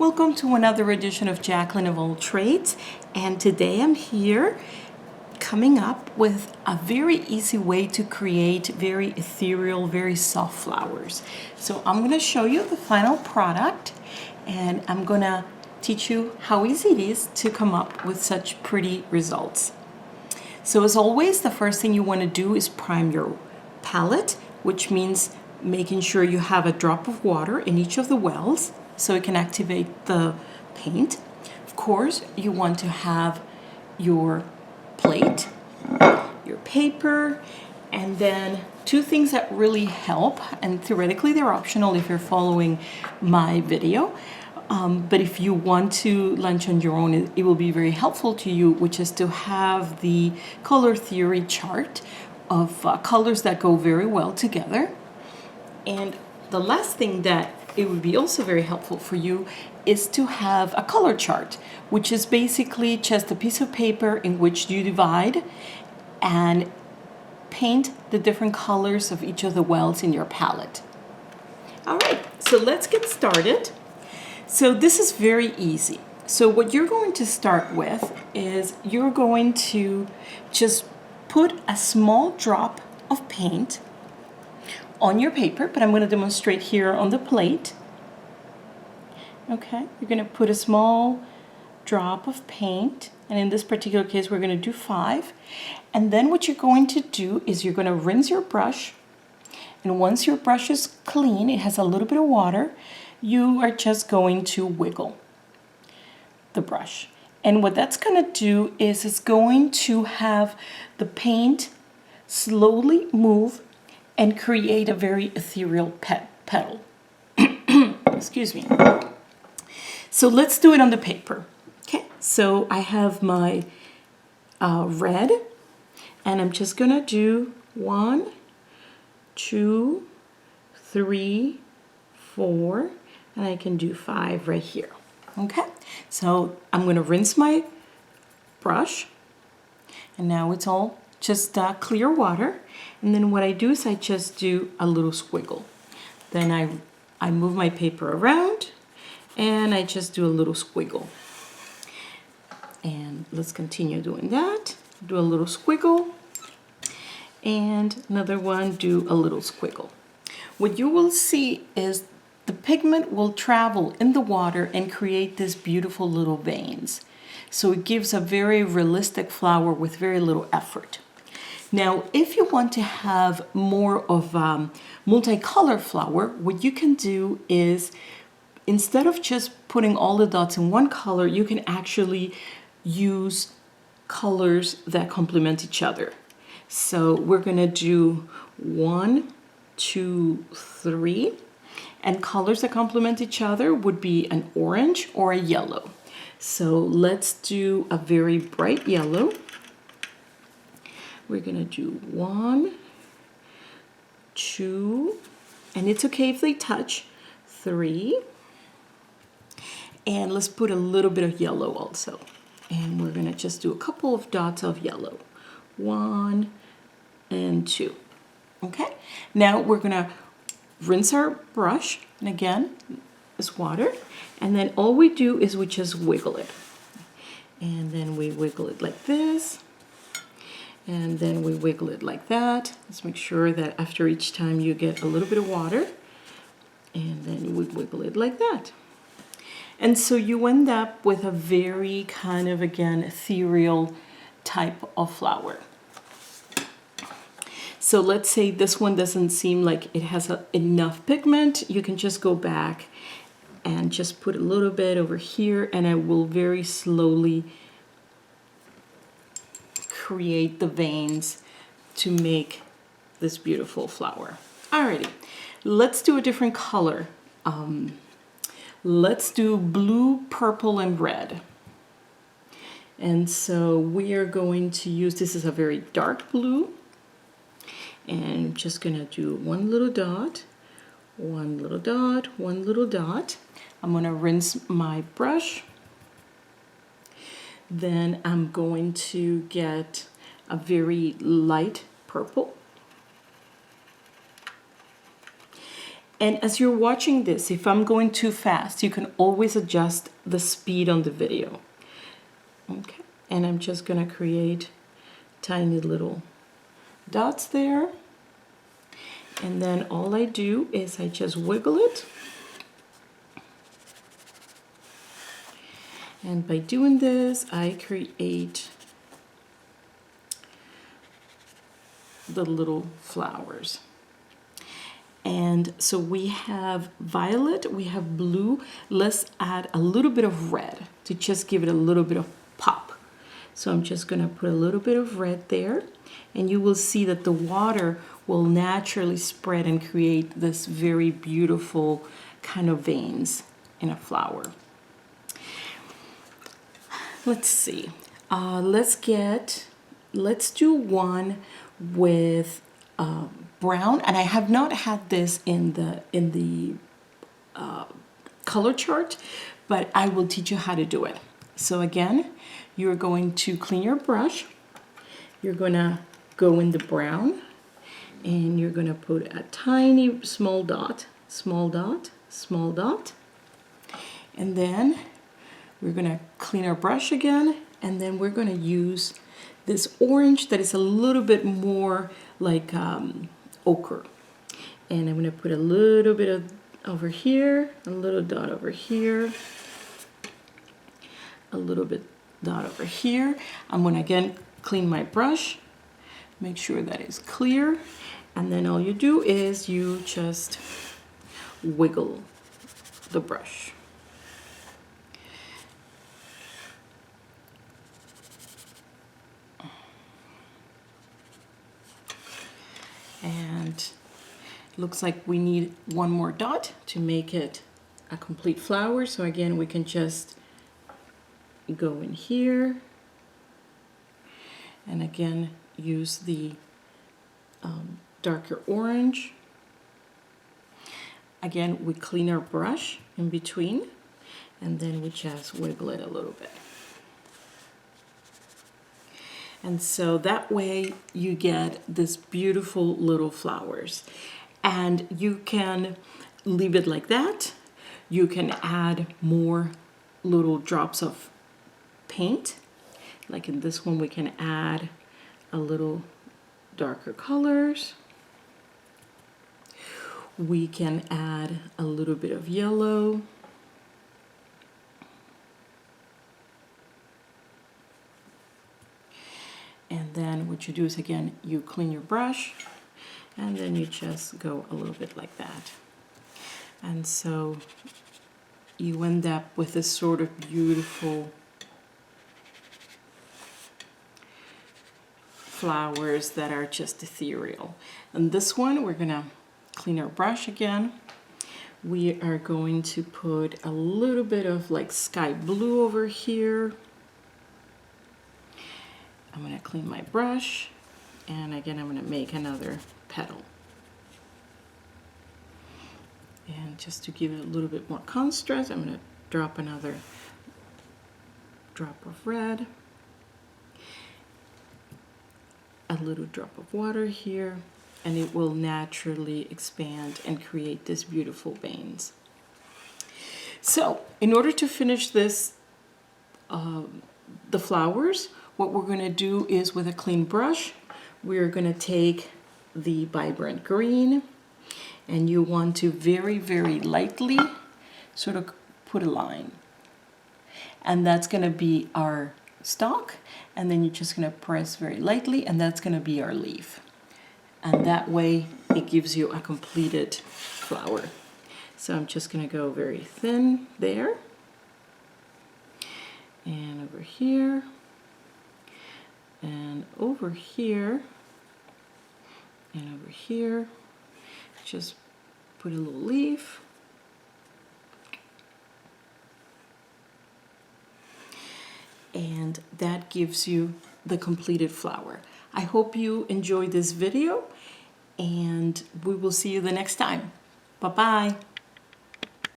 Welcome to another edition of Jacqueline of All Trades, and today I'm here coming up with a very easy way to create very ethereal, very soft flowers. So I'm going to show you the final product, and I'm going to teach you how easy it is to come up with such pretty results. So as always, the first thing you want to do is prime your palette, which means making sure you have a drop of water in each of the wells so it can activate the paint. Of course, you want to have your plate, your paper, and then two things that really help, and theoretically they're optional if you're following my video, but if you want to lunch on your own, it will be very helpful to you, which is to have the color theory chart of colors that go very well together. And the last thing that it would be also very helpful for you is to have a color chart, which is basically just a piece of paper in which you divide and paint the different colors of each of the wells in your palette. All right, so let's get started. So this is very easy. So what you're going to start with is you're going to just put a small drop of paint on your paper, but I'm going to demonstrate here on the plate. Okay, you're going to put a small drop of paint, and in this particular case we're going to do 5. And then what you're going to do is you're going to rinse your brush, and once your brush is clean, it has a little bit of water, you are just going to wiggle the brush. And what that's going to do is it's going to have the paint slowly move and create a very ethereal petal. Excuse me. So let's do it on the paper. Okay, so I have my red, and I'm just going to do 1, 2, 3, 4, and I can do 5 right here. Okay, so I'm going to rinse my brush, and now it's all just clear water. And then what I do is I just do a little squiggle. Then I move my paper around, and I just do a little squiggle. And let's continue doing that. Do a little squiggle, and another one, do a little squiggle. What you will see is the pigment will travel in the water and create these beautiful little veins. So it gives a very realistic flower with very little effort. Now, if you want to have more of a multicolor flower, what you can do is, instead of just putting all the dots in one color, you can actually use colors that complement each other. So we're gonna do 1, 2, 3. And colors that complement each other would be an orange or a yellow. So let's do a very bright yellow. We're gonna do 1, 2, and it's okay if they touch, 3. And let's put a little bit of yellow also. And we're gonna just do a couple of dots of yellow. 1 and 2. Okay, now we're gonna rinse our brush, and again, it's water, and then all we do is we just wiggle it. And then we wiggle it like this, and then we wiggle it like that. Let's make sure that after each time you get a little bit of water, and then we wiggle it like that. And so you end up with a very kind of, again, ethereal type of flower. So let's say this one doesn't seem like it has enough pigment. You can just go back and just put a little bit over here, and I will very slowly create the veins to make this beautiful flower. Alrighty, let's do a different color. Let's do blue, purple, and red. And so we are going to use, this is a very dark blue. And I'm just gonna do one little dot, one little dot, one little dot. I'm gonna rinse my brush. Then I'm going to get a very light purple. And as you're watching this, if I'm going too fast, you can always adjust the speed on the video. Okay, and I'm just gonna create tiny little dots there. And then all I do is I just wiggle it. And by doing this, I create the little flowers. And so we have violet, we have blue. Let's add a little bit of red to just give it a little bit of pop. So I'm just gonna put a little bit of red there, and you will see that the water will naturally spread and create this very beautiful kind of veins in a flower. Let's see, let's do one with brown, and I have not had this in the color chart, but I will teach you how to do it. So again, you're going to clean your brush, you're gonna go in the brown, and you're gonna put a tiny small dot, small dot, small dot, and then we're gonna clean our brush again, and then we're gonna use this orange that is a little bit more like ochre. And I'm gonna put a little bit of over here, a little dot over here, a little bit dot over here. I'm gonna again clean my brush, make sure that it's clear, and then all you do is you just wiggle the brush. And looks like we need one more dot to make it a complete flower. So again, we can just go in here and again use the darker orange. Again, we clean our brush in between, and then we just wiggle it a little bit. And so that way you get this beautiful little flowers. And you can leave it like that. You can add more little drops of paint. Like in this one, we can add a little darker colors. We can add a little bit of yellow. And then what you do is, again, you clean your brush, and then you just go a little bit like that. And so you end up with this sort of beautiful flowers that are just ethereal. And this one, we're gonna clean our brush again. We are going to put a little bit of like sky blue over here. I'm going to clean my brush, and again I'm going to make another petal. And just to give it a little bit more contrast, I'm going to drop another drop of red, a little drop of water here, and it will naturally expand and create this beautiful veins. So in order to finish this, the flowers, what we're going to do is, with a clean brush, we're going to take the vibrant green, and you want to very, very lightly sort of put a line. And that's going to be our stalk, and then you're just going to press very lightly, and that's going to be our leaf. And that way it gives you a completed flower. So I'm just going to go very thin there, and over here, and over here, and over here. Just put a little leaf. And that gives you the completed flower. I hope you enjoyed this video, and we will see you the next time. Bye-bye.